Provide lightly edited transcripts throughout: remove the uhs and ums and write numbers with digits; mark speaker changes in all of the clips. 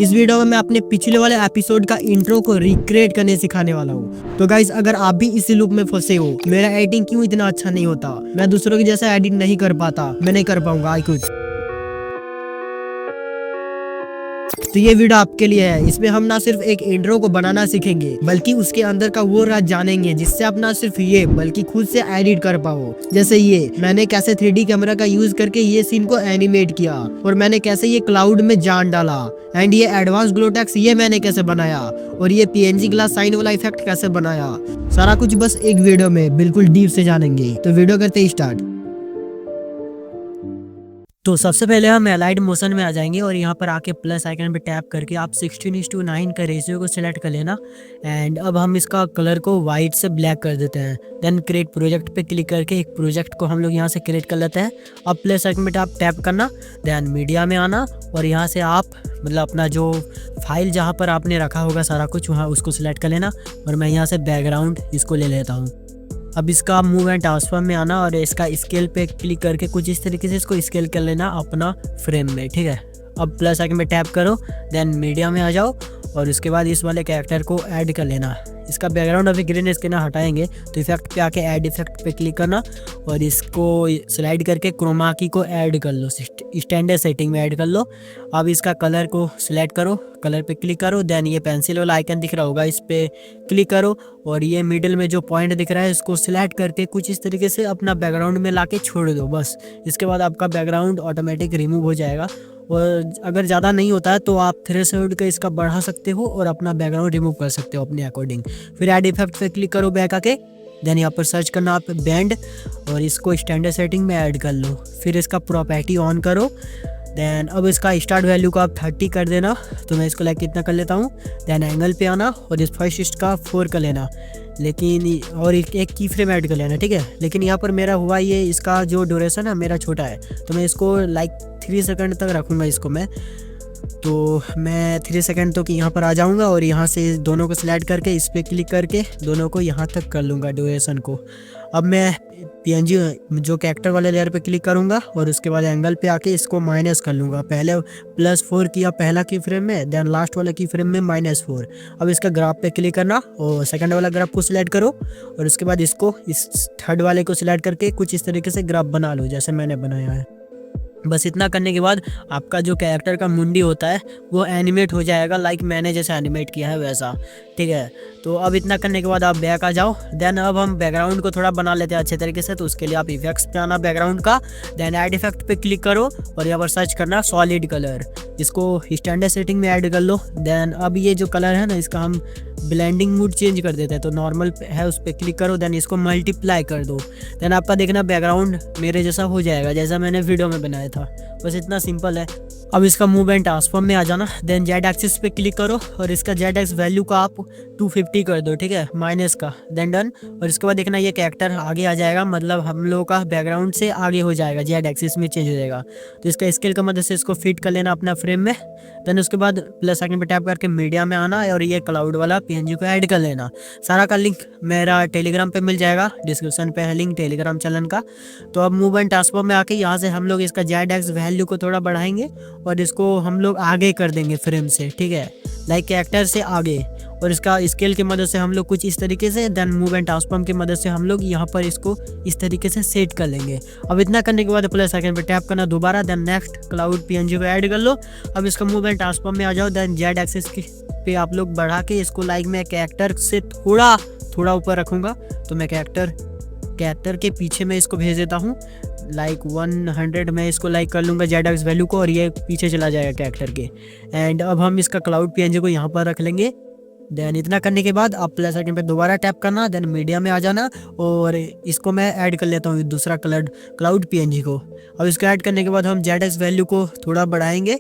Speaker 1: इस वीडियो में मैं अपने पिछले वाले एपिसोड का इंट्रो को रिक्रिएट करने सिखाने वाला हूँ। तो गाइस, अगर आप भी इसी लूप में फंसे हो, मेरा एडिटिंग क्यों इतना अच्छा नहीं होता, मैं दूसरों की जैसा एडिट नहीं कर पाता, मैं नहीं कर पाऊंगा आई कुछ, तो ये वीडियो आपके लिए है। इसमें हम ना सिर्फ एक इंट्रो को बनाना सीखेंगे, बल्कि उसके अंदर का वो राज जानेंगे जिससे आप ना सिर्फ ये बल्कि खुद से एडिट कर पाओ। जैसे ये मैंने कैसे 3D कैमरा का यूज करके ये सीन को एनिमेट किया, और मैंने कैसे ये क्लाउड में जान डाला, एंड ये एडवांस ग्लो टेक्स्ट ये मैंने कैसे बनाया, और ये PNG ग्लास साइन वाला इफेक्ट कैसे बनाया। सारा कुछ बस एक वीडियो में बिल्कुल डीप से जानेंगे। तो वीडियो करते ही स्टार्ट। तो सबसे पहले हम एलाइड मोशन में आ जाएंगे और यहाँ पर आके प्लस आइकन पे टैप करके आप 16:9 का रेशियो को सिलेक्ट कर लेना। एंड अब हम इसका कलर को वाइट से ब्लैक कर देते हैं। देन क्रिएट प्रोजेक्ट पे क्लिक करके एक प्रोजेक्ट को हम लोग यहाँ से क्रिएट कर लेते हैं। अब प्लस आइकन पे आप टैप करना, देन मीडिया में आना और यहाँ से आप मतलब अपना जो फाइल जहाँ पर आपने रखा होगा सारा कुछ वहाँ उसको सिलेक्ट कर लेना। और मैं यहाँ से बैकग्राउंड इसको ले लेता हूँ। अब इसका मूव एंड ट्रांसफॉर्म में आना और इसका स्केल पे क्लिक करके कुछ इस तरीके से इसको स्केल कर लेना अपना फ्रेम में, ठीक है। अब प्लस आइकन में टैप करो, देन मीडिया में आ जाओ और उसके बाद इस वाले कैरेक्टर को ऐड कर लेना। इसका बैकग्राउंड अभी ग्रीन इसके ना हटाएंगे, तो इफेक्ट पे आके ऐड इफेक्ट पे क्लिक करना और इसको स्लाइड करके क्रोमा की को ऐड कर लो, स्टैंडर्ड सेटिंग में ऐड कर लो। अब इसका कलर को सिलेक्ट करो, कलर पे क्लिक करो, देन ये पेंसिल वाला आइकन दिख रहा होगा इस पे क्लिक करो और ये मिडिल में जो पॉइंट दिख रहा है इसको सिलेक्ट करके कुछ इस तरीके से अपना बैकग्राउंड में लाके छोड़ दो बस। इसके बाद आपका बैकग्राउंड ऑटोमेटिक रिमूव हो जाएगा। और अगर ज़्यादा नहीं होता है तो आप थ्रेशोल्ड का इसका बढ़ा सकते हो और अपना बैकग्राउंड रिमूव कर सकते हो अपने अकॉर्डिंग। फिर ऐड इफेक्ट पे क्लिक करो बैक आके, देन यहाँ पर सर्च करना आप बैंड और इसको स्टैंडर्ड सेटिंग में ऐड कर लो। फिर इसका प्रॉपर्टी ऑन करो, देन अब इसका स्टार्ट वैल्यू का आप 30 कर देना। तो मैं इसको लाइक इतना कर लेता हूँ। देन एंगल पे आना और इस फर्स्ट का 4 कर लेना, लेकिन और एक की फ्रेम ऐड कर लेना, ठीक है। लेकिन यहाँ पर मेरा हुआ ये इसका जो ड्यूरेशन है मेरा छोटा है, तो मैं इसको लाइक 3 सेकंड तक रखूँगा इसको मैं। तो मैं 3 सेकंड तक यहाँ पर आ जाऊँगा और यहाँ से दोनों को सिलेक्ट करके इस पर क्लिक करके दोनों को यहाँ तक कर लूँगा ड्यूरेशन को। अब मैं PNG जो कैरेक्टर वाले लेयर पे क्लिक करूँगा और उसके बाद एंगल पे आके इसको माइनस कर लूँगा। पहले +4 किया पहला की फ्रेम में, देन लास्ट वाला की फ्रेम में -4। अब इसका ग्राफ पे क्लिक करना और सेकंड वाला ग्राफ को सिलेक्ट करो और उसके बाद इसको इस थर्ड वाले को सिलेक्ट करके कुछ इस तरीके से ग्राफ बना लो जैसे मैंने बनाया है। बस इतना करने के बाद आपका जो कैरेक्टर का मुंडी होता है वो एनिमेट हो जाएगा, लाइक मैंने जैसे एनिमेट किया है वैसा, ठीक है। तो अब इतना करने के बाद आप बैक आ जाओ। देन अब हम बैकग्राउंड को थोड़ा बना लेते हैं अच्छे तरीके से, तो उसके लिए आप इफेक्ट्स पे आना बैकग्राउंड का, देन ऐड इफेक्ट पे क्लिक करो और यहाँ पर सर्च करना सॉलिड कलर, इसको स्टैंडर्ड सेटिंग में ऐड कर लो। देन अब ये जो कलर है ना इसका हम ब्लेंडिंग मूड चेंज कर देते हैं, तो नॉर्मल है उस पर क्लिक करो, देन इसको मल्टीप्लाई कर दो। देन आपका देखना बैकग्राउंड मेरे जैसा हो जाएगा जैसा मैंने वीडियो में बनाया था। बस इतना सिंपल है। अब इसका मूव एंड ट्रांसफॉर्म में आ जाना, देन जेड एक्सिस पे क्लिक करो और इसका जेड एक्स वैल्यू का आप 250 कर दो, ठीक है, माइनस का, देन डन। और इसके बाद देखना ये कैरेक्टर आगे आ जाएगा, मतलब हम लोगों का बैकग्राउंड से आगे हो जाएगा, जेड एक्सिस में चेंज हो जाएगा। तो इसका स्केल का मदद से इसको फिट कर लेना अपना फ्रेम में। देन उसके बाद प्लस आइकन पे टैप करके मीडिया में आना और ये क्लाउड वाला PNG को ऐड कर लेना। सारा का लिंक मेरा टेलीग्राम पे मिल जाएगा, डिस्क्रिप्शन पे है लिंक टेलीग्राम चैनल का। तो अब मूव एंड ट्रांसफॉर्म में आके यहाँ से हम लोग इसका जेड एक्स वैल्यू को थोड़ा बढ़ाएंगे और इसको हम लोग आगे कर देंगे फ्रेम से, ठीक है, लाइक कैरेक्टर से आगे। और इसका स्केल की मदद से हम लोग कुछ इस तरीके से, देन मूव एंड ट्रांसफॉर्म की मदद से हम लोग यहाँ पर इसको इस तरीके से सेट कर लेंगे। अब इतना करने के बाद प्लस आइकन पे टैप करना दोबारा, देन नेक्स्ट क्लाउड PNG को ऐड कर लो। अब इसका मूव एंड ट्रांसफॉर्म में आ जाओ, देन जेड एक्सिस पे आप लोग बढ़ा के इसको लाइक मैं कैरेक्टर से थोड़ा ऊपर रखूँगा, तो मैं कैरेक्टर के पीछे मैं इसको भेज देता हूँ, लाइक 100 में इसको लाइक कर लूँगा जेड एक्स वैल्यू को और ये पीछे चला जाएगा कैरेक्टर के। एंड अब हम इसका क्लाउड PNG को यहाँ पर रख लेंगे। देन इतना करने के बाद आप प्लस आइकन पे दोबारा टैप करना, देन मीडिया में आ जाना और इसको मैं ऐड कर लेता हूँ दूसरा क्लाउड PNG को। अब इसको ऐड करने के बाद हम जेड एक्स वैल्यू को थोड़ा बढ़ाएंगे,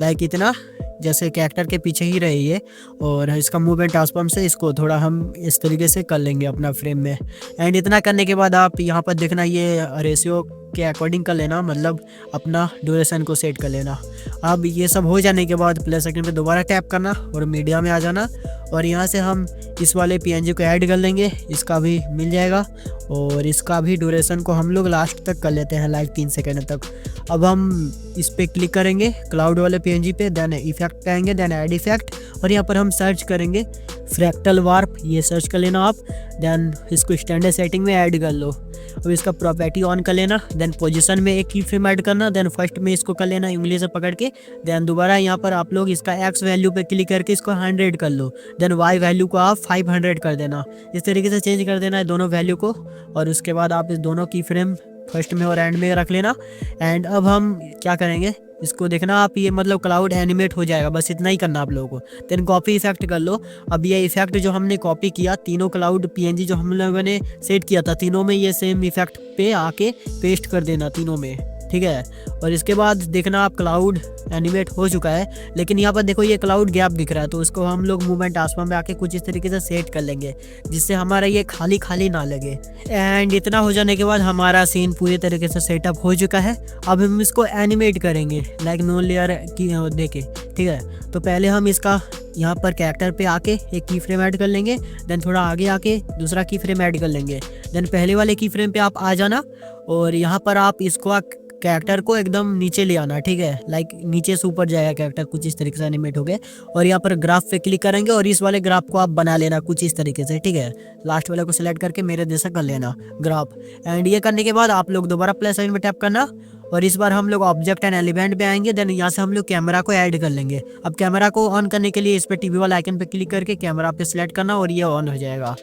Speaker 1: लाइक इतना, जैसे कैरेक्टर के पीछे ही रहे ये। और इसका मूव एंड ट्रांसफॉर्म से इसको थोड़ा हम इस तरीके से कर लेंगे अपना फ्रेम में। एंड इतना करने के बाद आप यहाँ पर देखना ये रेशियो के अकॉर्डिंग कर लेना, मतलब अपना ड्यूरेशन को सेट कर लेना। अब ये सब हो जाने के बाद प्लस आइकन पे दोबारा टैप करना और मीडिया में आ जाना और यहाँ से हम इस वाले PNG को ऐड कर लेंगे, इसका भी मिल जाएगा और इसका भी ड्यूरेशन को हम लोग लास्ट तक कर लेते हैं, लाइक 3 सेकंड तक। अब हम इस पर क्लिक करेंगे क्लाउड वाले PNG पे, देन इफेक्ट पे आएंगे, देन ऐड इफेक्ट और यहाँ पर हम सर्च करेंगे फ्रैक्टल वार्प, ये सर्च कर लेना आप। देन इसको स्टैंडर्ड सेटिंग में ऐड कर लो। अब इसका प्रॉपर्टी ऑन कर लेना, देन पोजीशन में एक की फ्रेम ऐड करना, देन फर्स्ट में इसको कर लेना उंगली से पकड़ के, देन दोबारा यहाँ पर आप लोग इसका एक्स वैल्यू पे क्लिक करके इसको 100 कर लो, देन वाई वैल्यू को आप 500 कर देना। इस तरीके से चेंज कर देना है दोनों वैल्यू को और उसके बाद आप इस दोनों की फ्रेम फर्स्ट में और एंड में रख लेना। एंड अब हम क्या करेंगे, इसको देखना आप, ये मतलब क्लाउड एनिमेट हो जाएगा, बस इतना ही करना आप लोगों को। देन कॉपी इफेक्ट कर लो। अब ये इफेक्ट जो हमने कॉपी किया, तीनों क्लाउड PNG जो हम लोगों ने सेट किया था, तीनों में ये सेम इफेक्ट पे आके पेस्ट कर देना तीनों में, ठीक है। और इसके बाद देखना आप क्लाउड एनिमेट हो चुका है, लेकिन यहाँ पर देखो ये क्लाउड गैप दिख रहा है, तो उसको हम लोग मूवमेंट आसमान में आके कुछ इस तरीके से सेट कर लेंगे जिससे हमारा ये खाली खाली ना लगे। एंड इतना हो जाने के बाद हमारा सीन पूरी तरीके से सेटअप हो चुका है। अब हम इसको एनिमेट करेंगे लाइक नो लेयर की देके, ठीक है। तो पहले हम इसका यहाँ पर कैरेक्टर पे आके एक की फ्रेम ऐड कर लेंगे, देन थोड़ा आगे आके दूसरा की फ्रेम ऐड कर लेंगे, देन पहले वाले की फ्रेम पे आप आ जाना और यहाँ पर आप इसको कैरेक्टर को एकदम नीचे ले आना, ठीक है। लाइक नीचे से ऊपर जाएगा कैरेक्टर, कुछ इस तरीके से एनिमेट हो गए। और यहाँ पर ग्राफ पे क्लिक करेंगे और इस वाले ग्राफ को आप बना लेना कुछ इस तरीके से, ठीक है। लास्ट वाले को सिलेक्ट करके मेरे जैसा कर लेना ग्राफ। एंड ये करने के बाद आप लोग दोबारा प्लस साइन में टैप करना और इस बार हम लोग ऑब्जेक्ट एंड एलिमेंट पे आएंगे। देन यहाँ से हम लोग कैमरा को ऐड कर लेंगे। अब कैमरा को ऑन करने के लिए इस पर टीवी वाला आइकन पे क्लिक करके कैमरा पे सिलेक्ट करना और ये ऑन हो जाएगा।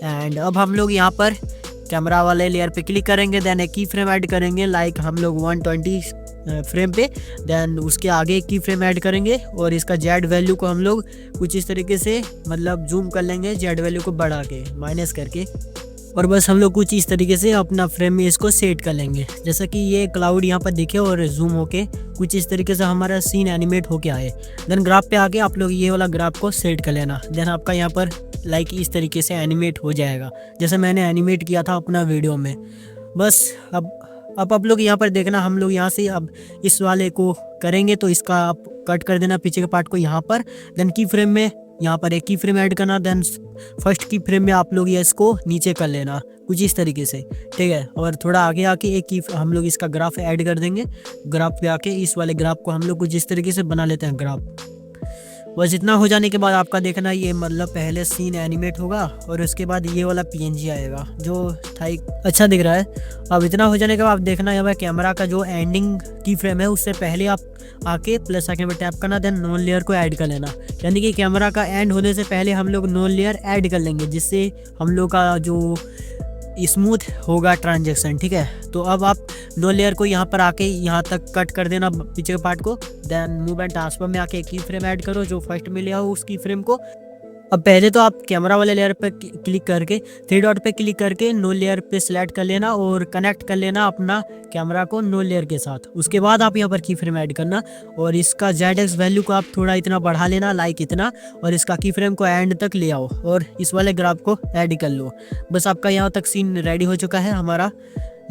Speaker 1: एंड अब हम लोग यहाँ पर कैमरा वाले लेयर पे क्लिक करेंगे, देन एक की फ्रेम ऐड करेंगे, लाइक हम लोग 120 फ्रेम पे। देन उसके आगे एक की फ्रेम ऐड करेंगे और इसका जेड वैल्यू को हम लोग कुछ इस तरीके से मतलब जूम कर लेंगे, जेड वैल्यू को बढ़ा के माइनस करके, और बस हम लोग कुछ इस तरीके से अपना फ्रेम में इसको सेट कर लेंगे, जैसा कि ये क्लाउड यहाँ पर दिखे और जूम होके कुछ इस तरीके से हमारा सीन एनिमेट होके आए। देन ग्राफ पे आके आप लोग ये वाला ग्राफ को सेट कर लेना। देन आपका यहाँ पर लाइक इस तरीके से एनिमेट हो जाएगा जैसे मैंने एनिमेट किया था अपना वीडियो में। बस अब आप लोग यहाँ पर देखना, हम लोग यहाँ से अब इस वाले को करेंगे तो इसका आप कट कर देना पीछे के पार्ट को यहाँ पर। देन की फ्रेम में यहाँ पर एक की फ्रेम ऐड करना, देन फर्स्ट की फ्रेम में आप लोग ये इसको नीचे कर लेना कुछ इस तरीके से, ठीक है। और थोड़ा आगे आके एक की हम लोग इसका ग्राफ ऐड कर देंगे। ग्राफ पे आके इस वाले ग्राफ को हम लोग कुछ इस तरीके से बना लेते हैं ग्राफ। बस इतना हो जाने के बाद आपका देखना ये मतलब पहले सीन एनिमेट होगा और उसके बाद ये वाला PNG आएगा जो था अच्छा दिख रहा है। अब इतना हो जाने के बाद आप देखना यहाँ पर कैमरा का जो एंडिंग की फ्रेम है उससे पहले आप आके प्लस आइकन पे टैप करना, देन नोन लेयर को ऐड कर लेना। यानी कि कैमरा का एंड होने से पहले हम लोग नोन लेयर ऐड कर लेंगे जिससे हम लोग का जो स्मूथ होगा ट्रांजैक्शन, ठीक है। तो अब आप नो लेयर को यहाँ पर आके यहाँ तक कट कर देना पीछे के पार्ट को। देन मूव एंड ट्रांसफर में आके एक की फ्रेम ऐड करो जो फर्स्ट में लिया हो उसकी फ्रेम को। अब पहले तो आप कैमरा वाले लेयर पे क्लिक करके 3 डॉट पे क्लिक करके नो लेयर पे सिलेक्ट कर लेना और कनेक्ट कर लेना अपना कैमरा को नो लेयर के साथ। उसके बाद आप यहाँ पर की फ्रेम ऐड करना और इसका ZX वैल्यू को आप थोड़ा इतना बढ़ा लेना, लाइक इतना, और इसका की फ्रेम को एंड तक ले आओ और इस वाले ग्राफ को ऐड कर लो। बस आपका यहाँ तक सीन रेडी हो चुका है हमारा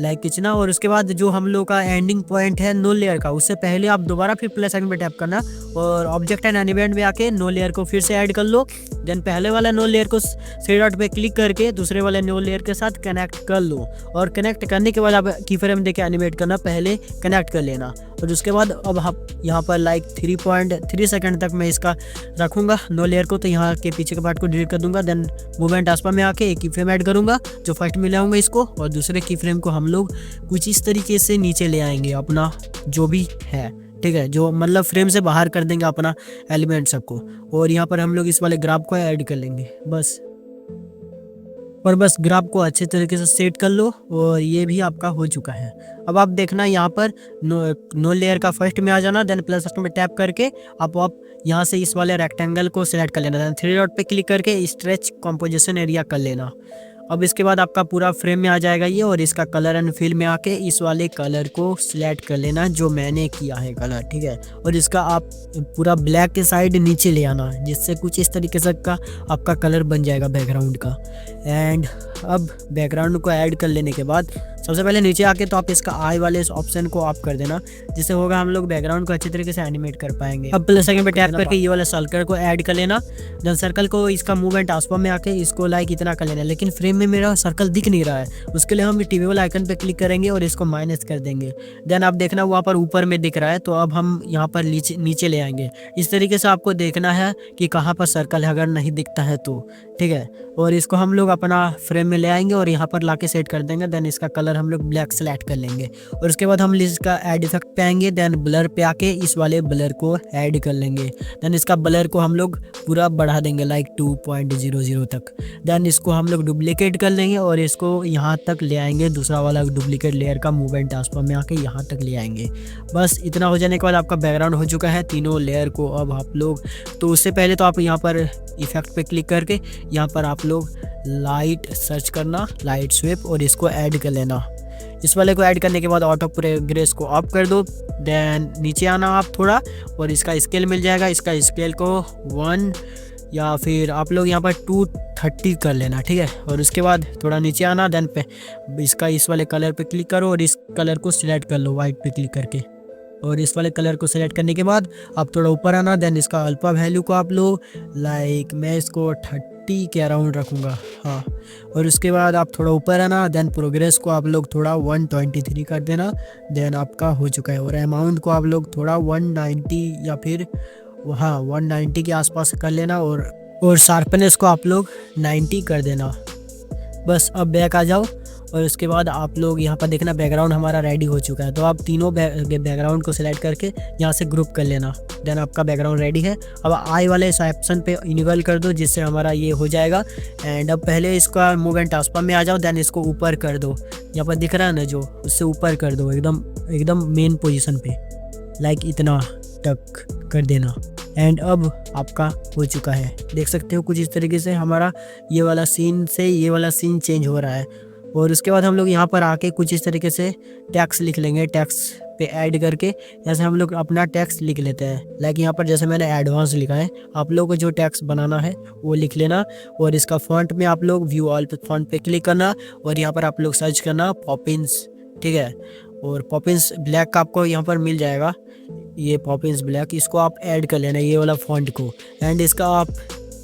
Speaker 1: लाइक कितना। और उसके बाद जो हम लोग का एंडिंग पॉइंट है नो लेयर का, उससे पहले आप दोबारा फिर प्लस आइकन पे टैप करना और ऑब्जेक्ट एंड एनिमेट में आके नो लेयर को फिर से ऐड कर लो। देन पहले वाला नो लेयर को 3 डॉट पे क्लिक करके दूसरे वाले नो लेयर के साथ कनेक्ट कर लो और कनेक्ट करने के बाद आप की फ्रेम देके एनिमेट करना, पहले कनेक्ट कर लेना। और उसके बाद अब आप यहाँ पर लाइक 3.3 सेकंड तक मैं इसका रखूँगा नो लेयर को, तो यहाँ के पीछे के पार्ट को डिलीट कर दूंगा। देन मूवमेंट आसपा में आके एक की फ्रेम ऐड करूँगा जो फर्स्ट में ले आऊँगा इसको, और दूसरे की फ्रेम को हम लोग कुछ इस तरीके से नीचे ले आएंगे अपना जो भी है, ठीक है, जो मतलब फ्रेम से बाहर कर देंगे अपना एलिमेंट सबको। और यहाँ पर हम लोग इस वाले ग्राफ को ऐड कर लेंगे बस। और बस ग्राफ को अच्छे तरीके से सेट कर लो और ये भी आपका हो चुका है। अब आप देखना यहाँ पर नो लेयर का फर्स्ट में आ जाना, देन प्लस में टैप करके आप यहाँ से इस वाले रेक्टेंगल को सिलेक्ट कर लेना, देन 3 डॉट पे क्लिक करके स्ट्रेच कंपोजिशन एरिया कर लेना। अब इसके बाद आपका पूरा फ्रेम में आ जाएगा ये, और इसका कलर एंड फिल में आके इस वाले कलर को सिलेक्ट कर लेना जो मैंने किया है कलर, ठीक है। और इसका आप पूरा ब्लैक के साइड नीचे ले आना जिससे कुछ इस तरीके से का आपका कलर बन जाएगा बैकग्राउंड का। एंड अब बैकग्राउंड को ऐड कर लेने के बाद सबसे पहले नीचे आके तो आप इसका आई वाले इस ऑप्शन को ऑफ कर देना, जिससे होगा हम लोग बैकग्राउंड को अच्छी तरीके से एनिमेट कर पाएंगे। अब प्लस आइकन पे टैप करके ये वाला सर्कल को ऐड कर लेना। देन सर्कल को इसका मूव एंड ट्रांसफॉर्म में आके इसको लाइक इतना कर लेना, लेकिन फ्रेम में मेरा सर्कल दिख नहीं रहा है। उसके लिए हम टीवी वाला आइकन पे क्लिक करेंगे और इसको माइनस कर देंगे। देन आप देखना वहाँ पर ऊपर में दिख रहा है, तो अब हम यहाँ पर नीचे ले आएंगे। इस तरीके से आपको देखना है कि कहाँ पर सर्कल है, अगर नहीं दिखता है तो ठीक है। और इसको हम लोग अपना फ्रेम में ले आएंगे और यहाँ पर लाके सेट कर देंगे। देन इसका कलर हम लोग ब्लैक सेलेक्ट कर लेंगे और उसके बाद हम इसका ऐड इफेक्ट पे आएंगे। देन ब्लर पे आके इस वाले ब्लर को ऐड कर लेंगे। देन इसका ब्लर को हम लोग पूरा बढ़ा देंगे लाइक 2.00 तक। देन इसको हम लोग डुप्लीकेट कर लेंगे और इसको यहाँ तक ले आएंगे। दूसरा वाला डुप्लीकेट लेयर का मूव एंड ट्रांसफॉर्म में आके यहाँ तक ले आएंगे। बस इतना हो जाने के बाद आपका बैकग्राउंड हो चुका है तीनों लेयर को। अब आप लोग तो उससे पहले तो आप यहाँ पर इफेक्ट पे क्लिक करके यहाँ पर आप लोग लाइट सर्च करना, लाइट स्वीप, और इसको ऐड कर लेना। इस वाले को ऐड करने के बाद ऑटो प्रोग्रेस को ऑफ कर दो। देन नीचे आना आप थोड़ा और इसका स्केल मिल जाएगा। इसका स्केल को 1 या फिर आप लोग यहाँ पर 230 कर लेना, ठीक है। और उसके बाद थोड़ा नीचे आना। देन पे इसका इस वाले कलर पे क्लिक करो और इस कलर को सिलेक्ट कर लो वाइट पे क्लिक करके। और इस वाले कलर को सिलेक्ट करने के बाद आप थोड़ा ऊपर आना। देन इसका अल्फा वैल्यू को आप लोग लाइक मैं इसको 30 के अराउंड रखूँगा, हाँ। और उसके बाद आप थोड़ा ऊपर आना। देन प्रोग्रेस को आप लोग थोड़ा 123 कर देना। देन आपका हो चुका है। और अमाउंट को आप लोग थोड़ा 190 या फिर 190 के आसपास कर लेना। और शार्पनेस को आप लोग 90 कर देना। बस अब बैक आ जाओ और उसके बाद आप लोग यहाँ पर देखना बैकग्राउंड हमारा रेडी हो चुका है। तो आप तीनों बैकग्राउंड को सिलेक्ट करके यहाँ से ग्रुप कर लेना। देन आपका बैकग्राउंड रेडी है। अब आई वाले इस ऑप्शन पे इनेबल कर दो, जिससे हमारा ये हो जाएगा। एंड अब पहले इसका मूव एंड ट्रांसफॉर्म में आ जाओ। देन इसको ऊपर कर दो, यहाँ पर दिख रहा है ना जो, उससे ऊपर कर दो एकदम मेन पोजीशन पे, लाइक इतना तक कर देना। एंड अब आपका हो चुका है। देख सकते हो कुछ इस तरीके से हमारा ये वाला सीन से ये वाला सीन चेंज हो रहा है। और उसके बाद हम लोग यहाँ पर आके कुछ इस तरीके से टैक्स लिख लेंगे। टैक्स पे ऐड करके जैसे हम लोग अपना टैक्स लिख लेते हैं, लाइक यहाँ पर जैसे मैंने एडवांस लिखा है, आप लोगों को जो टैक्स बनाना है वो लिख लेना। और इसका फॉन्ट में आप लोग व्यू ऑल पे फॉन्ट पे क्लिक करना और यहाँ पर आप लोग सर्च करना पॉपिंस, ठीक है। और पॉपिंस ब्लैक का आपको यहाँ पर मिल जाएगा, ये पॉपिंस ब्लैक, इसको आप ऐड कर लेना ये वाला फॉन्ट को। एंड इसका आप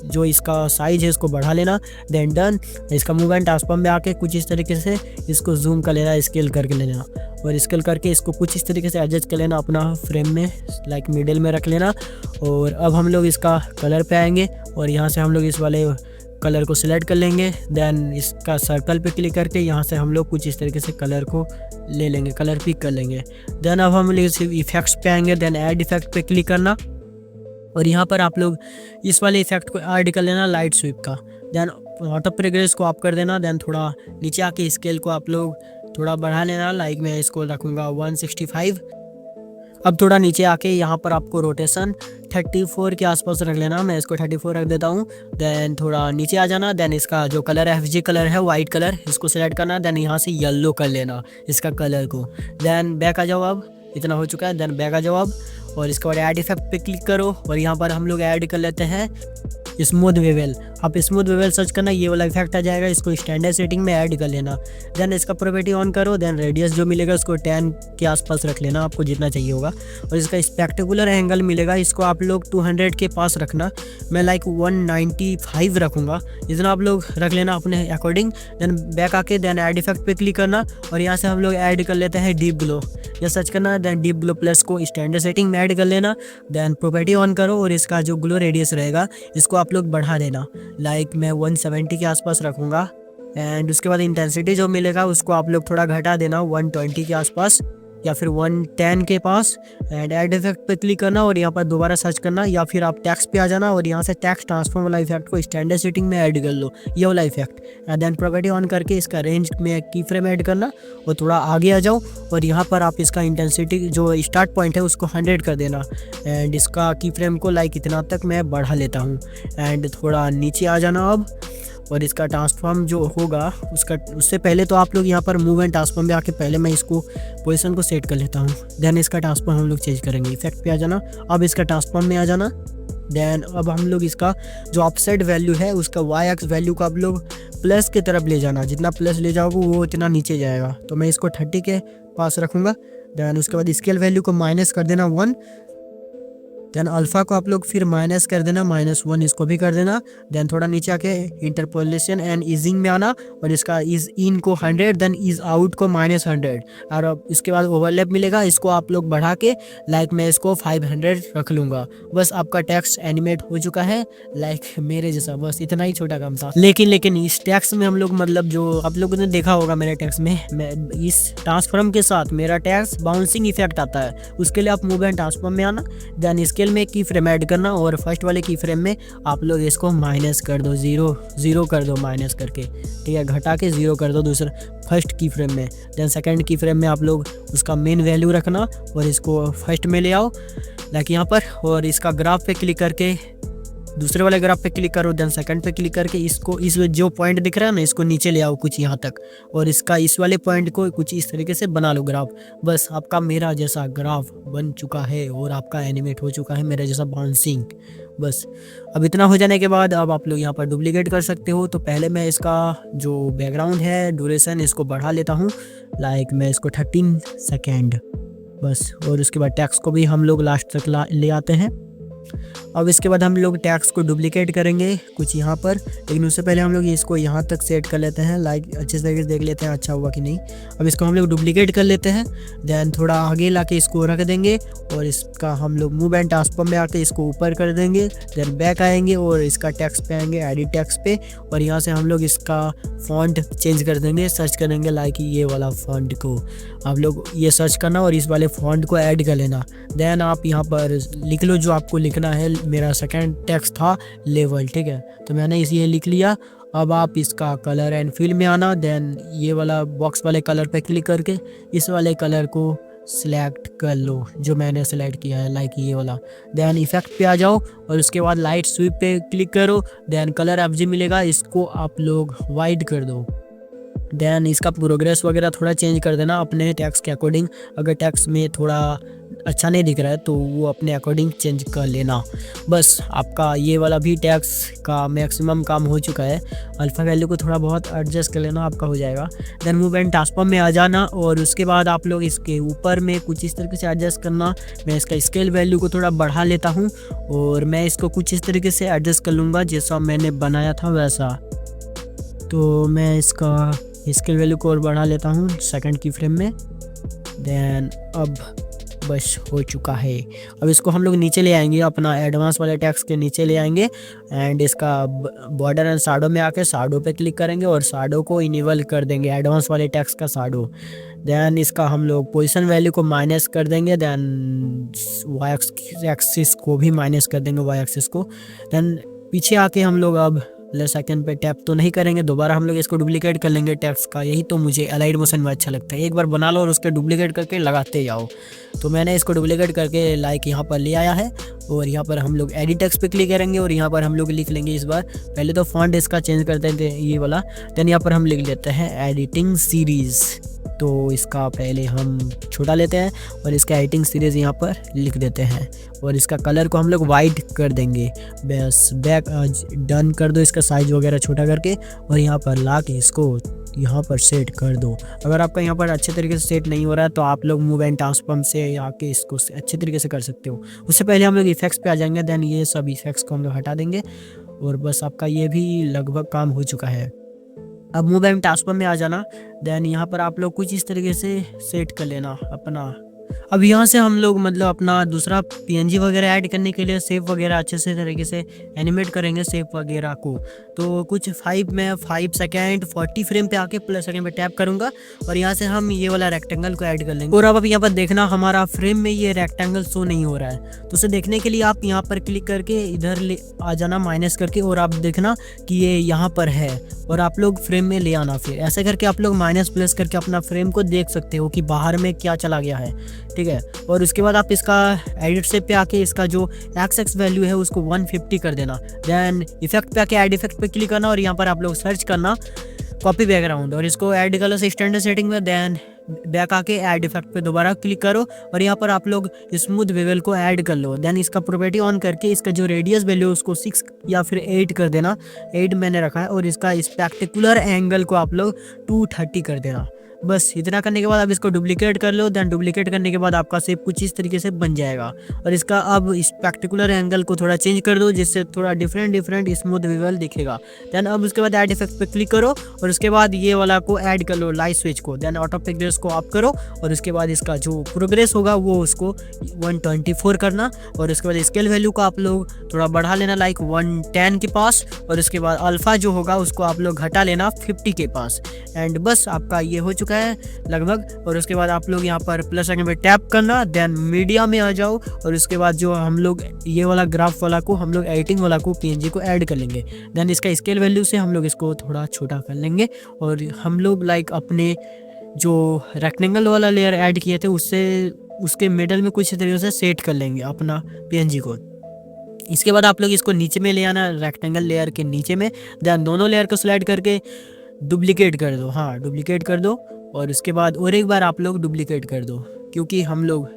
Speaker 1: जो इसका साइज है इसको बढ़ा लेना। Then done. इसका मूव एंड ट्रांसफॉर्म में आके कुछ इस तरीके से इसको जूम कर लेना, स्केल करके लेना। और स्केल करके इसको कुछ इस तरीके से एडजस्ट कर लेना अपना फ्रेम में, लाइक मिडिल में रख लेना। और अब हम लोग इसका कलर पे आएंगे और यहाँ से हम लोग इस वाले कलर को सिलेक्ट कर लेंगे। देन इसका सर्कल पे क्लिक करके यहाँ से हम लोग कुछ इस तरीके से कलर को ले लेंगे, कलर पिक कर लेंगे। देन अब हम लोग इफेक्ट्स पे आएंगे। देन ऐड इफेक्ट पे क्लिक करना और यहाँ पर आप लोग इस वाले इफेक्ट को ऐड कर लेना, लाइट स्वीप का। देन ऑटो प्रोग्रेस को ऑफ कर देना। देन थोड़ा नीचे आके स्केल को आप लोग थोड़ा बढ़ा लेना, लाइक मैं इसको रखूँगा 165। अब थोड़ा नीचे आके यहाँ पर आपको रोटेशन 34 के आसपास रख लेना, मैं इसको 34 रख देता हूँ। देन थोड़ा नीचे आ जाना। देन इसका जो कलर है FG कलर है, वाइट कलर, इसको सिलेक्ट करना। देन यहाँ से येलो कर लेना इसका कलर को। देन बैक आ जाओ, अब इतना हो चुका है। देन बैक आ जाओ अब और इसके बाद ऐड इफेक्ट पे क्लिक करो और यहाँ पर हम लोग ऐड कर लेते हैं स्मूथ वेवल। आप स्मूथ वेवल सर्च करना, ये वाला इफेक्ट आ जाएगा, इसको स्टैंडर्ड सेटिंग में ऐड कर लेना। देन इसका प्रोपर्टी ऑन करो। देन रेडियस जो मिलेगा उसको 10 के आसपास रख लेना, आपको जितना चाहिए होगा। और इसका स्पेक्टेकुलर एंगल मिलेगा, इसको आप लोग 200 के पास रखना, मैं लाइक 195 रखूँगा, जितना आप लोग रख लेना अपने अकॉर्डिंग। देन बैक आके देन ऐड इफेक्ट पे क्लिक करना और यहाँ से हम लोग ऐड कर लेते हैं डीप ग्लो, या सर्च करना। देन डीप ग्लो प्लस को स्टैंडर्ड सेटिंग में ऐड कर लेना। देन प्रॉपर्टी ऑन करो और इसका जो ग्लो रेडियस रहेगा इसको आप लोग बढ़ा देना, लाइक मैं 170 के आसपास रखूँगा। एंड उसके बाद इंटेंसिटी जो मिलेगा उसको आप लोग थोड़ा घटा देना 120 के आसपास या फिर 110 के पास। एंड ऐड इफेक्ट पे क्लिक करना और यहाँ पर दोबारा सर्च करना, या फिर आप टैक्स पे आ जाना और यहाँ से टैक्स ट्रांसफॉर्म वाला इफेक्ट को स्टैंडर्ड सेटिंग में ऐड कर लो, ये वाला effect. And then property on करके इसका रेंज में की फ्रेम ऐड करना और थोड़ा आगे आ जाओ और यहाँ पर आप इसका इंटेंसिटी जो स्टार्ट पॉइंट है उसको 100 कर देना। एंड इसका की फ्रेम को लाइक इतना तक मैं बढ़ा लेता हूँ। एंड थोड़ा नीचे आ जाना अब और इसका ट्रांसफॉर्म जो होगा उससे पहले तो आप लोग यहाँ पर मूव एंड ट्रांसफॉर्म में आके पहले मैं इसको पोजीशन को सेट कर लेता हूँ। देन इसका ट्रांसफॉर्म हम लोग चेंज करेंगे, इफेक्ट पे आ जाना। अब इसका ट्रांसफॉर्म में आ जाना देन अब हम लोग इसका जो ऑफसेट वैल्यू है उसका वाई एक्स वैल्यू को आप लोग प्लस की तरफ ले जाना, जितना प्लस ले जाओगे वो उतना नीचे जाएगा। तो मैं इसको 30 के पास रखूँगा। देन उसके बाद स्केल वैल्यू को माइनस कर देना 1। देन अल्फ़ा को आप लोग फिर माइनस कर देना -1, इसको भी कर देना। देन थोड़ा नीचे आके इंटरपोलेशन एंड ईजिंग में आना और इसका इज इन को 100, देन इज आउट को -100 और अब इसके बाद ओवरलैप मिलेगा। इसको आप लोग बढ़ा के लाइक मैं इसको 500 रख लूँगा। बस आपका टेक्स्ट एनिमेट हो चुका है लाइक मेरे जैसा, बस इतना ही छोटा काम था। लेकिन इस टेक्स्ट में हम लोग मतलब जो आप लोगों ने देखा होगा मेरे टेक्स्ट में, मैं इस ट्रांसफॉर्म के साथ मेरा टेक्स्ट बाउंसिंग इफेक्ट आता है। उसके लिए आप मूव एंड ट्रांसफॉर्म में आना, देन स्केल में की फ्रेम ऐड करना और फर्स्ट वाले की फ्रेम में आप लोग इसको माइनस कर दो, जीरो कर दो माइनस करके, ठीक है, घटा के 0 कर दो दूसरा फर्स्ट की फ्रेम में। देन सेकंड की फ्रेम में आप लोग उसका मेन वैल्यू रखना और इसको फर्स्ट में ले आओ लाइक यहाँ पर, और इसका ग्राफ पे क्लिक करके दूसरे वाले ग्राफ पे क्लिक करो। देन सेकंड पे क्लिक करके इसको इस जो पॉइंट दिख रहा है ना इसको नीचे ले आओ कुछ यहाँ तक, और इसका इस वाले पॉइंट को कुछ इस तरीके से बना लो ग्राफ। बस आपका मेरा जैसा ग्राफ बन चुका है और आपका एनिमेट हो चुका है मेरा जैसा बाउंसिंग। बस अब इतना हो जाने के बाद अब आप लोग यहाँ पर डुप्लीकेट कर सकते हो। तो पहले मैं इसका जो बैकग्राउंड है ड्यूरेशन इसको बढ़ा लेता हूँ लाइक मैं इसको 13 सेकेंड बस, और उसके बाद टेक्स्ट को भी हम लोग लास्ट तक ले आते हैं। अब इसके बाद हम लोग टेक्स्ट को डुप्लीकेट करेंगे कुछ यहाँ पर, लेकिन उससे पहले हम लोग इसको यहाँ तक सेट कर लेते हैं लाइक अच्छे तरीके से देख लेते हैं अच्छा हुआ कि नहीं। अब इसको हम लोग डुप्लीकेट कर लेते हैं, देन थोड़ा आगे लाके इसको रख देंगे और इसका हम लोग मूव एंड ट्रांसफॉर्म में आके इसको ऊपर कर देंगे। देन बैक आएंगे और इसका टेक्स्ट पे आएंगे, एडिट टेक्स्ट पे, और यहाँ से हम लोग इसका फॉन्ट चेंज कर देंगे, सर्च करेंगे लाइक ये वाला फॉन्ट को आप लोग ये सर्च करना और इस वाले फॉन्ट को ऐड कर लेना। देन आप यहाँ पर लिख लो जो आपको लिखना है। मेरा सेकंड टेक्स्ट था लेवल, ठीक है, तो मैंने इसे लिख लिया। अब आप इसका कलर एंड फिल में आना, देन ये वाला बॉक्स वाले कलर पे क्लिक करके इस वाले कलर को सिलेक्ट कर लो जो मैंने सेलेक्ट किया है लाइक ये वाला। देन इफेक्ट पे आ जाओ और उसके बाद लाइट स्वीप पे क्लिक करो। देन कलर एफजी मिलेगा, इसको आप लोग वाइड कर दो। देन इसका प्रोग्रेस वगैरह थोड़ा चेंज कर देना अपने टेक्स्ट के अकॉर्डिंग। अगर टेक्स्ट में थोड़ा अच्छा नहीं दिख रहा है तो वो अपने अकॉर्डिंग चेंज कर लेना। बस आपका ये वाला भी टेक्स्ट का मैक्सिमम काम हो चुका है। अल्फ़ा वैल्यू को थोड़ा बहुत एडजस्ट कर लेना, आपका हो जाएगा। देन मूव एंड ट्रांसफॉर्म में आ जाना और उसके बाद आप लोग इसके ऊपर में कुछ इस तरीके से एडजस्ट करना। मैं इसका स्केल वैल्यू को थोड़ा बढ़ा लेता हूँ और मैं इसको कुछ इस तरीके से एडजस्ट कर लूँगा जैसा मैंने बनाया था वैसा। तो मैं इसका स्केल वैल्यू को और बढ़ा लेता हूँ सेकंड की फ्रेम में। देन अब बस हो चुका है। अब इसको हम लोग नीचे ले आएंगे, अपना एडवांस वाले टेक्स्ट के नीचे ले आएंगे एंड इसका बॉर्डर एंड शैडो में आके शैडो पे क्लिक करेंगे और शैडो को इनेबल कर देंगे, एडवांस वाले टेक्स्ट का शैडो। देन इसका हम लोग पोजीशन वैल्यू को माइनस कर देंगे। देन वाई एक्सिस को भी माइनस कर देंगे, वाई एक्सिस को। देन पीछे आके हम लोग अब प्लस आइकन पे टैप तो नहीं करेंगे, दोबारा हम लोग इसको डुप्लीकेट कर लेंगे टेक्स्ट का। यही तो मुझे अलाइड मोशन में अच्छा लगता है, एक बार बना लो और उसके डुप्लीकेट करके लगाते जाओ। तो मैंने इसको डुप्लीकेट करके लाइक यहाँ पर ले आया है और यहाँ पर हम लोग एडिट टेक्स्ट पे क्लिक करेंगे और यहाँ पर हम लोग लिख लेंगे इस बार। पहले तो फॉन्ट इसका चेंज करते थे ये वाला। देन यहाँ पर हम लिख लेते हैं एडिटिंग सीरीज़। तो इसका पहले हम छोटा लेते हैं और इसका एडिटिंग सीरीज़ यहाँ पर लिख देते हैं और इसका कलर को हम लोग वाइट कर देंगे। बस बैक डन कर दो इसका साइज वगैरह छोटा करके और यहाँ पर ला के इसको यहाँ पर सेट कर दो। अगर आपका यहाँ पर अच्छे तरीके से सेट नहीं हो रहा है तो आप लोग मूव एंड ट्रांसफॉर्म से आके इसको अच्छे तरीके से कर सकते हो। उससे पहले हम लोग इफेक्ट्स पे आ जाएंगे। देन ये सब इफेक्ट्स को हम लोग हटा देंगे और बस आपका ये भी लगभग काम हो चुका है। अब मूव एंड ट्रांसफॉर्म में आ जाना। देन यहाँ पर आप लोग कुछ इस तरीके से सेट कर लेना अपना। अब यहाँ से हम लोग मतलब अपना दूसरा पीएनजी वगैरह ऐड करने के लिए सेव वगैरह अच्छे से तरीके से एनिमेट करेंगे सेव वगैरह को। तो कुछ 5 सेकेंड 40 फ्रेम पे आके प्लस सेकेंड पे टैप करूँगा और यहाँ से हम ये वाला रेक्टेंगल को ऐड कर लेंगे। और अब यहाँ पर देखना हमारा फ्रेम में ये रेक्टेंगल शो नहीं हो रहा है, तो उसे देखने के लिए आप यहाँ पर क्लिक करके इधर ले आ जाना माइनस करके और आप देखना कि ये यहाँ पर है और आप लोग फ्रेम में ले आना। फिर ऐसे करके आप लोग माइनस प्लस करके अपना फ्रेम को देख सकते हो कि बाहर में क्या चला गया है, ठीक है। और उसके बाद आप इसका एडिट से पे आके इसका जो एक्स वैल्यू है उसको 150 कर देना। देन इफेक्ट पे आके ऐड इफेक्ट पे क्लिक करना और यहाँ पर आप लोग सर्च करना कॉपी बैकग्राउंड और इसको ऐड कर लो स्टैंडर्ड सेटिंग में। देन बैक आके ऐड इफेक्ट पे दोबारा क्लिक करो और यहाँ पर आप लोग स्मूथ बेवल को ऐड कर लो। देन इसका प्रॉपर्टी ऑन करके इसका जो रेडियस वैल्यू उसको 6 या फिर 8 कर देना। 8 मैंने रखा है और इसका स्पेक्टिकुलर एंगल को आप लोग 230 कर देना। बस इतना करने के बाद आप इसको डुप्लीकेट कर लो। देन डुप्लीकेट करने के बाद आपका शेप कुछ इस तरीके से बन जाएगा और इसका अब स्पेक्टिकुलर एंगल को थोड़ा चेंज कर दो जिससे थोड़ा डिफरेंट स्मूथ विजुअल दिखेगा। देन अब उसके बाद ऐड इफेक्ट पे क्लिक करो और उसके बाद ये वाला को ऐड कर लो, लाइट स्विच को। देन ऑटो प्रोग्रेस को ऑफ करो और उसके बाद इसका जो प्रोग्रेस होगा वो उसको 124 करना और उसके बाद स्केल वैल्यू को आप लोग थोड़ा बढ़ा लेना लाइक 110 के पास और उसके बाद अल्फा जो होगा उसको आप लोग घटा लेना 50 के पास। एंड बस आपका ये हो चुका है लगभग। और उसके बाद आप लोग यहाँ पर प्लस आइकन पे टैप करना। देन मीडिया में आ जाओ और उसके बाद जो हम लोग ये वाला ग्राफ वाला को हम लोग एडिटिंग वाला को पीएनजी को ऐड कर लेंगे। देन इसका स्केल वैल्यू से हम लोग इसको थोड़ा छोटा कर लेंगे और हम लोग लाइक अपने जो रेक्टेंगल वाला लेयर ऐड किए थे उससे उसके मिडल में कुछ तरीके से सेट कर लेंगे अपना पीएनजी को। इसके बाद आप लोग इसको नीचे में ले आना, रेक्टेंगल लेयर के नीचे में। देन दोनों लेयर को सिलेक्ट करके डुप्लीकेट कर दो, हाँ डुप्लीकेट कर दो और उसके बाद और एक बार आप लोग डुप्लीकेट कर दो क्योंकि हम लोग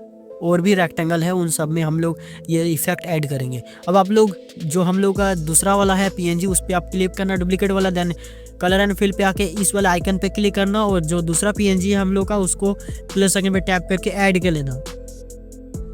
Speaker 1: और भी रेक्टेंगल है उन सब में हम लोग ये इफेक्ट ऐड करेंगे। अब आप लोग जो हम लोग का दूसरा वाला है पीएनजी उस पर आप क्लिक करना डुप्लीकेट वाला। देन कलर एंड फिल पे आके इस वाला आइकन पे क्लिक करना और जो दूसरा पीएनजी है हम लोग का उसको प्लस आइकन पे टैप करके ऐड कर लेना।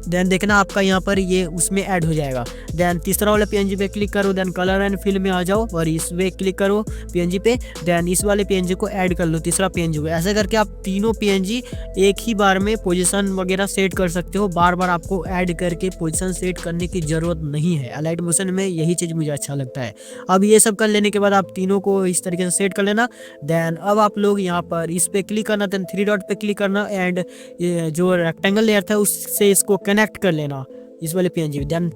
Speaker 1: देन देखना आपका यहाँ पर ये उसमें ऐड हो जाएगा। देन तीसरा वाला पीएनजी पे क्लिक करो। देन कलर एंड फिल में आ जाओ और इस पे क्लिक करो पीएनजी पे। देन इस वाले पीएनजी को ऐड कर लो, तीसरा पीएनजी को। ऐसे करके आप तीनों पीएनजी एक ही बार में पोजीशन वगैरह सेट कर सकते हो। बार बार आपको ऐड करके पोजीशन सेट करने की ज़रूरत नहीं है। अलाइट मोशन में यही चीज़ मुझे अच्छा लगता है। अब ये सब कर लेने के बाद आप तीनों को इस तरीके से सेट कर लेना। देन अब आप लोग यहाँ पर इस पर क्लिक करना। देन 3 डॉट पे क्लिक करना एंड जो रेक्टेंगल लेयर था उससे इसको कनेक्ट कर लेना इस वाले पीएनजी। देन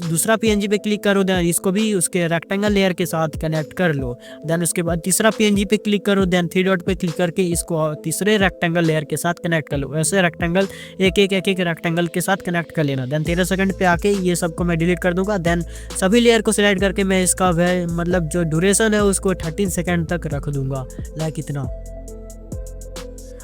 Speaker 1: दूसरा पीएनजी पे क्लिक करो। देन इसको भी उसके रेक्टेंगल लेयर के साथ कनेक्ट कर लो। देन उसके बाद तीसरा पीएनजी पे क्लिक करो। देन 3 डॉट पे क्लिक करके इसको तीसरे रेक्टेंगल लेयर के साथ कनेक्ट कर लो। ऐसे रेक्टेंगल एक एक रेक्टेंगल के साथ कनेक्ट कर लेना। देन 13 सेकंड पे आके ये सबको मैं डिलीट कर दूंगा। देन सभी लेयर को सिलेक्ट करके मैं इसका मतलब जो ड्यूरेशन है उसको 13 सेकंड तक रख दूंगा, लाइक इतना।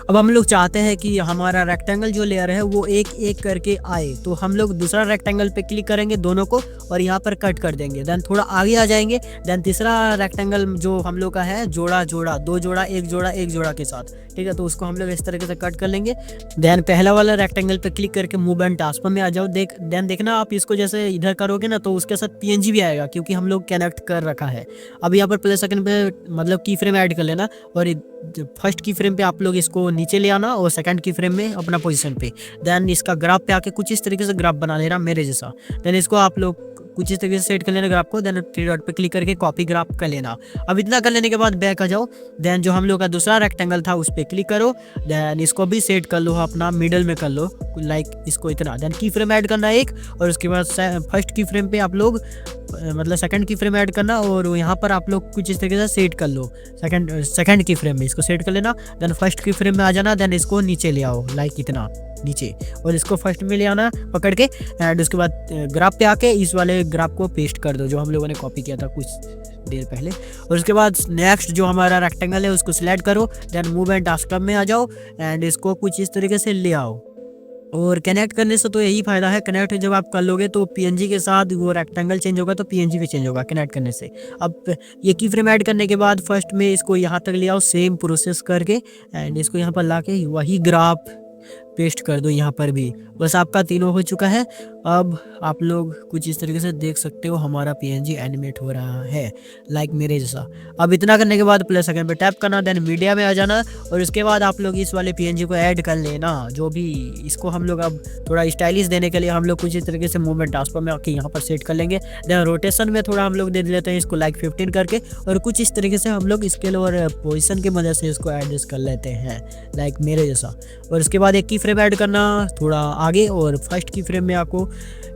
Speaker 1: अब हम लोग चाहते हैं कि हमारा रेक्टेंगल जो लेयर है वो एक एक करके आए, तो हम लोग दूसरा रेक्टेंगल पे क्लिक करेंगे दोनों को और यहाँ पर कट कर देंगे। देन थोड़ा आगे आ जाएंगे। देन तीसरा रेक्टेंगल जो हम लोग का है जोड़ा जोड़ा, 2 जोड़ा, 1 जोड़ा, 1 जोड़ा के साथ, ठीक है, तो उसको हम लोग इस तरीके से कट कर लेंगे। देन पहला वाला रेक्टेंगल पे क्लिक करके मूव एंड टास्क में आ जाओ। देन देखना आप इसको जैसे इधर करोगे ना तो उसके साथ पीएनजी भी आएगा क्योंकि हम लोग कनेक्ट कर रखा है। अब यहाँ पर प्लस सेकंड पे मतलब की फ्रेम ऐड कर लेना और फर्स्ट की फ्रेम पे आप लोग इसको नीचे ले आना और सेकंड की फ्रेम में अपना पोजीशन पे। देन इसका ग्राफ पे आके कुछ इस तरीके से ग्राफ बना लेना मेरे जैसा। देन इसको आप लोग कुछ इस तरीके से सेट कर लेना ग्राफ को। देन 3 डॉट पे क्लिक करके कॉपी ग्राफ कर लेना। अब इतना कर लेने के बाद बैक आ जाओ। देन जो हम लोग का दूसरा रेक्टेंगल था उस पर क्लिक करो। देन इसको भी सेट कर लो, अपना मिडल में कर लो, लाइक इसको इतना। देन की फ्रेम ऐड करना एक और उसके बाद फर्स्ट की फ्रेम पे आप लोग मतलब सेकंड की फ्रेम ऐड करना और यहाँ पर आप लोग कुछ इस तरीके से सेट कर लो। सेकंड की फ्रेम में इसको सेट कर लेना। देन फर्स्ट की फ्रेम में आ जाना। देन इसको नीचे ले आओ, लाइक इतना नीचे, और इसको फर्स्ट में ले आना पकड़ के। एंड उसके बाद ग्राफ पे आके इस वाले ग्राफ को पेस्ट कर दो जो हम लोगों ने कॉपी किया था कुछ देर पहले। और उसके बाद नेक्स्ट जो हमारा रेक्टेंगल है उसको सिलेक्ट करो। देन मूव एंड टास्क में आ जाओ एंड इसको कुछ इस तरीके से ले आओ। और कनेक्ट करने से तो यही फायदा है, कनेक्ट जब आप कर लोगे तो पीएनजी के साथ वो रेक्टेंगल चेंज होगा तो पीएनजी भी चेंज होगा कनेक्ट करने से। अब ये की फ्रेम ऐड करने के बाद फर्स्ट में इसको यहाँ तक ले आओ सेम प्रोसेस करके एंड इसको यहाँ पर ला के वही ग्राफ पेस्ट कर दो यहाँ पर भी। बस आपका तीनों हो चुका है। अब आप लोग कुछ इस तरीके से देख सकते हो हमारा पीएनजी एनिमेट हो रहा है लाइक मेरे जैसा। अब इतना करने के बाद प्लस सेकंड पे टैप करना। देन मीडिया में आ जाना और उसके बाद आप लोग इस वाले पीएनजी को ऐड कर लेना जो भी। इसको हम लोग अब थोड़ा स्टाइलिश देने के लिए हम लोग कुछ इस तरीके से मूवमेंट ट्रांसफर में आके यहाँ पर सेट कर लेंगे। देन रोटेशन में थोड़ा हम लोग दे लेते हैं इसको लाइक 15 करके और कुछ इस तरीके से हम लोग स्केल और पोजिशन की मदद से इसको एडजस्ट कर लेते हैं लाइक मेरे जैसा। और उसके बाद एक की फ्रेम ऐड करना थोड़ा आगे और फर्स्ट की फ्रेम में आपको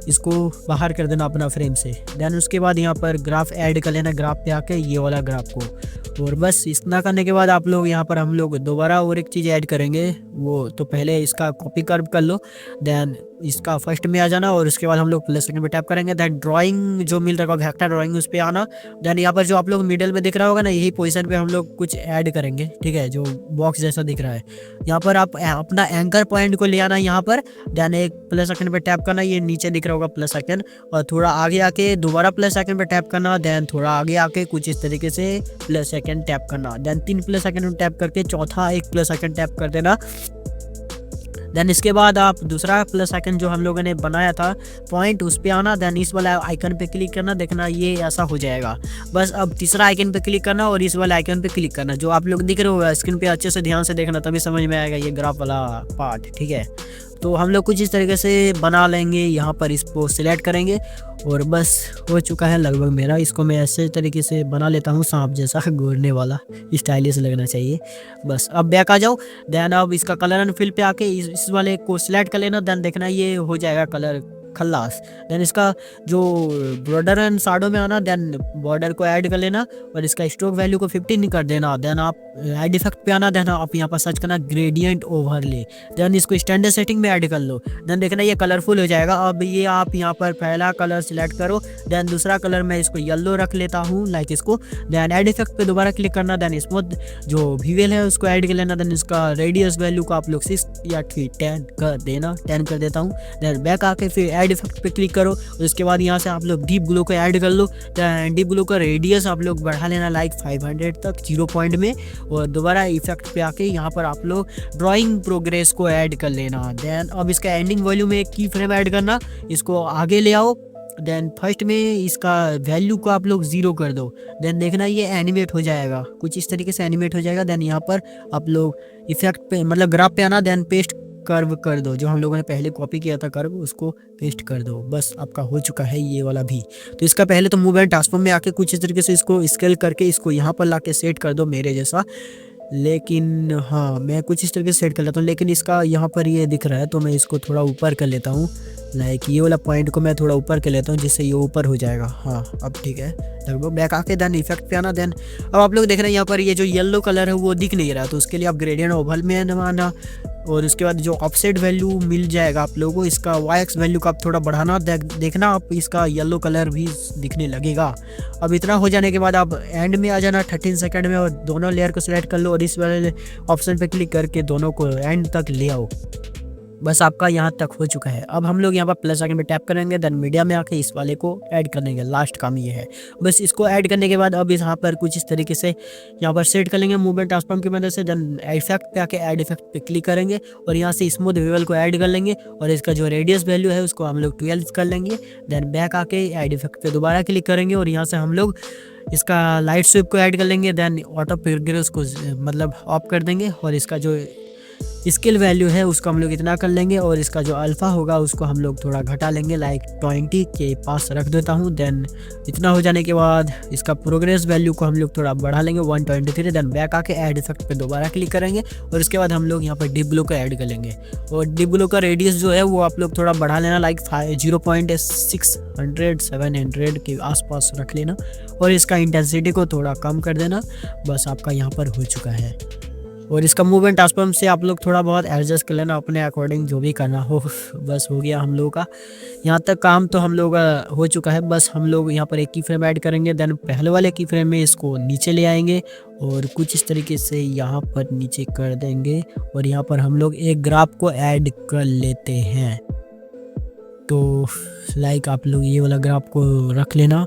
Speaker 1: इसको बाहर कर देना अपना फ्रेम से। देन उसके बाद यहाँ पर ग्राफ ऐड कर लेना, ग्राफ पे आके ये वाला ग्राफ को। और बस इतना करने के बाद आप लोग यहाँ पर हम लोग दोबारा और एक चीज़ ऐड करेंगे, वो तो पहले इसका कॉपी कर्व कर लो। देन इसका फर्स्ट में आ जाना और उसके बाद हम लोग प्लस आइकन पे टैप करेंगे। दैन ड्राइंग जो मिल रहा है वेक्टर ड्राइंग उस पे आना। देन यहाँ पर जो आप लोग मिडिल में दिख रहा होगा ना, यही पोजीशन पे हम लोग कुछ ऐड करेंगे, ठीक है, जो बॉक्स जैसा दिख रहा है। यहाँ पर आप अपना एंकर पॉइंट को ले आना यहाँ पर। देन एक प्लस आइकन पे टैप करना, ये नीचे दिख रहा होगा प्लस आइकन, और थोड़ा आगे आके दोबारा प्लस आइकन पे टैप करना। देन थोड़ा आगे आके कुछ इस तरीके से प्लस आइकन टैप करना। देन 3 प्लस आइकन टैप करके चौथा एक प्लस आइकन टैप कर देना। देन इसके बाद आप दूसरा प्लस आइकन जो हम लोगों ने बनाया था पॉइंट, उस पे आना। देन इस वाला आइकन पे क्लिक करना, देखना ये ऐसा हो जाएगा। बस अब तीसरा आइकन पे क्लिक करना और इस वाले आइकन पे क्लिक करना, जो आप लोग दिख रहे होगा स्क्रीन पे, अच्छे से ध्यान से देखना तभी समझ में आएगा ये ग्राफ वाला पार्ट, ठीक है। तो हम लोग कुछ इस तरीके से बना लेंगे। यहाँ पर इसको सिलेक्ट करेंगे और बस हो चुका है लगभग मेरा। इसको मैं ऐसे तरीके से बना लेता हूँ, सांप जैसा घूरने वाला, स्टाइलिश लगना चाहिए। बस अब बैक आ जाओ। देन अब इसका कलर एंड फिल पे आके इस वाले को सिलेक्ट कर लेना। देन देखना ये हो जाएगा कलर खल्लास। देन इसका जो बॉर्डर एंड शैडो में आना, देन बॉर्डर को ऐड कर लेना और इसका स्ट्रोक वैल्यू को 15 कर देना। देन आप ऐड इफेक्ट पे आना। देन आप यहाँ पर सर्च करना ग्रेडियंट ओवरले। देन इसको स्टैंडर्ड सेटिंग में ऐड कर लो। देन देखना ये कलरफुल हो जाएगा। अब ये आप यहाँ पर पहला कलर सिलेक्ट करो। देन दूसरा कलर मैं इसको येलो रख लेता हूँ, लाइक इसको। देन ऐड इफेक्ट पे दोबारा क्लिक करना। देन स्मूथ जो व्हील है उसको ऐड कर लेना। देन इसका रेडियस वैल्यू को आप लोग 6 या 10 कर देना, 10 कर देता हूँ। देन बैक आके फिर ऐड इफेक्ट पे क्लिक करो। उसके बाद यहाँ से आप लोग डीप ग्लो को ऐड कर लो। डीप ग्लो का रेडियस आप लोग बढ़ा लेना लाइक 500 तक 0 पॉइंट में। और दोबारा इफेक्ट पे आके यहाँ पर आप लोग ड्राइंग प्रोग्रेस को ऐड कर लेना। देन अब इसका एंडिंग वॉल्यूम में एक की फ्रेम ऐड करना, इसको आगे ले आओ। देन फर्स्ट में इसका वैल्यू को आप लोग 0 कर दो। देन देखना ये एनिमेट हो जाएगा, कुछ इस तरीके से एनिमेट हो जाएगा। देन यहाँ पर आप लोग इफेक्ट पे मतलब ग्राफ पे आना। देन पेस्ट कर्व कर दो, जो हम लोगों ने पहले कॉपी किया था कर्व, उसको पेस्ट कर दो। बस आपका हो चुका है ये वाला भी। तो इसका पहले तो मूव एंड ट्रांसफॉर्म में आके कुछ इस तरीके से इसको स्केल करके इसको यहाँ पर लाके सेट कर दो मेरे जैसा। लेकिन हाँ, मैं कुछ इस तरीके से सेट कर लेता हूँ। लेकिन इसका यहाँ पर ये दिख रहा है तो मैं इसको थोड़ा ऊपर कर लेता हूँ, लाइक ये वाला पॉइंट को मैं थोड़ा ऊपर कर लेता हूँ जिससे ये ऊपर हो जाएगा। हाँ अब ठीक है लगभग। बैक आके देन इफेक्ट पे आना। देन अब आप लोग देख रहे हैं यहाँ पर ये जो येलो कलर है वो दिख नहीं रहा, तो उसके लिए आप ग्रेडियंट ओवल में आना और उसके बाद जो ऑफसेट वैल्यू मिल जाएगा आप लोगों को, इसका वाई वैल्यू का आप थोड़ा बढ़ाना। देखना आप इसका येलो कलर भी दिखने लगेगा। अब इतना हो जाने के बाद आप एंड में आ जाना 13 सेकंड में और दोनों लेयर को सिलेक्ट कर लो और इस वाले ऑप्शन पे क्लिक करके दोनों को एंड तक ले आओ। बस आपका यहाँ तक हो चुका है। अब हम लोग यहाँ पर प्लस आइकन पे टैप करेंगे। देन मीडिया में आके इस वाले को ऐड करेंगे, लास्ट काम ये है। बस इसको ऐड करने के बाद अब यहाँ पर कुछ इस तरीके से यहाँ पर सेट कर लेंगे मूवमेंट ट्रांसफॉर्म की मदद से। देन इफेक्ट पे आके ऐड इफेक्ट पे क्लिक करेंगे और यहाँ से स्मूथ विवल को ऐड कर लेंगे और इसका जो रेडियस वैल्यू है उसको हम लोग 12 कर लेंगे। देन बैक आके ऐड इफेक्ट पे दोबारा क्लिक करेंगे और यहाँ से हम लोग इसका लाइट स्वीप को ऐड कर लेंगे। देन ऑटो प्रोग्रेस को मतलब ऑफ कर देंगे और इसका जो स्केल वैल्यू है उसको हम लोग इतना कर लेंगे और इसका जो अल्फ़ा होगा उसको हम लोग थोड़ा घटा लेंगे, लाइक 20 के पास रख देता हूँ। देन इतना हो जाने के बाद इसका प्रोग्रेस वैल्यू को हम लोग थोड़ा बढ़ा लेंगे 123। देन बैक आके ऐड इफेक्ट पे दोबारा क्लिक करेंगे और इसके बाद हम लोग यहाँ पर डीप ब्लू को ऐड कर लेंगे और डीप ब्लू का रेडियस जो है वो आप लोग थोड़ा बढ़ा लेना, लाइक 0.600 700 के आसपास रख लेना और इसका इंटेंसिटी को थोड़ा कम कर देना। बस आपका यहाँ पर हो चुका है। और इसका मूवमेंट ट्रांसफॉर्म से आप लोग थोड़ा बहुत एडजस्ट कर लेना अपने अकॉर्डिंग, जो भी करना हो। बस हो गया हम लोगों का यहाँ तक काम, तो हम लोग का हो चुका है। बस हम लोग यहाँ पर एक की फ्रेम ऐड करेंगे। देन पहले वाले की फ्रेम में इसको नीचे ले आएंगे और कुछ इस तरीके से यहाँ पर नीचे कर देंगे और यहाँ पर हम लोग एक ग्राफ को ऐड कर लेते हैं। तो लाइक आप लोग ये वाला ग्राफ को रख लेना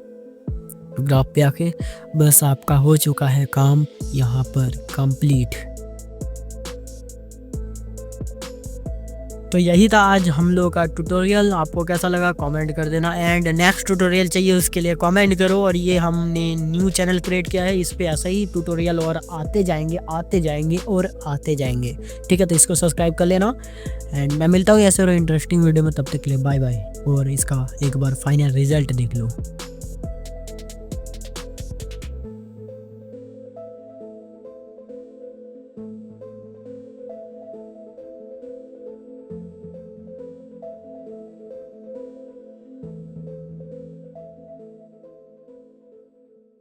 Speaker 1: ग्राफ पे आके। बस आपका हो चुका है काम यहाँ पर कंप्लीट। तो यही था आज हम लोग का ट्यूटोरियल। आपको कैसा लगा कमेंट कर देना एंड नेक्स्ट ट्यूटोरियल चाहिए उसके लिए कमेंट करो। और ये हमने न्यू चैनल क्रिएट किया है, इस पे ऐसा ही ट्यूटोरियल और आते जाएंगे और आते जाएंगे। ठीक है, तो इसको सब्सक्राइब कर लेना एंड मैं मिलता हूँ ऐसे और इंटरेस्टिंग वीडियो में। तब तक के लिए बाय बाय। और इसका एक बार फाइनल रिजल्ट देख लो।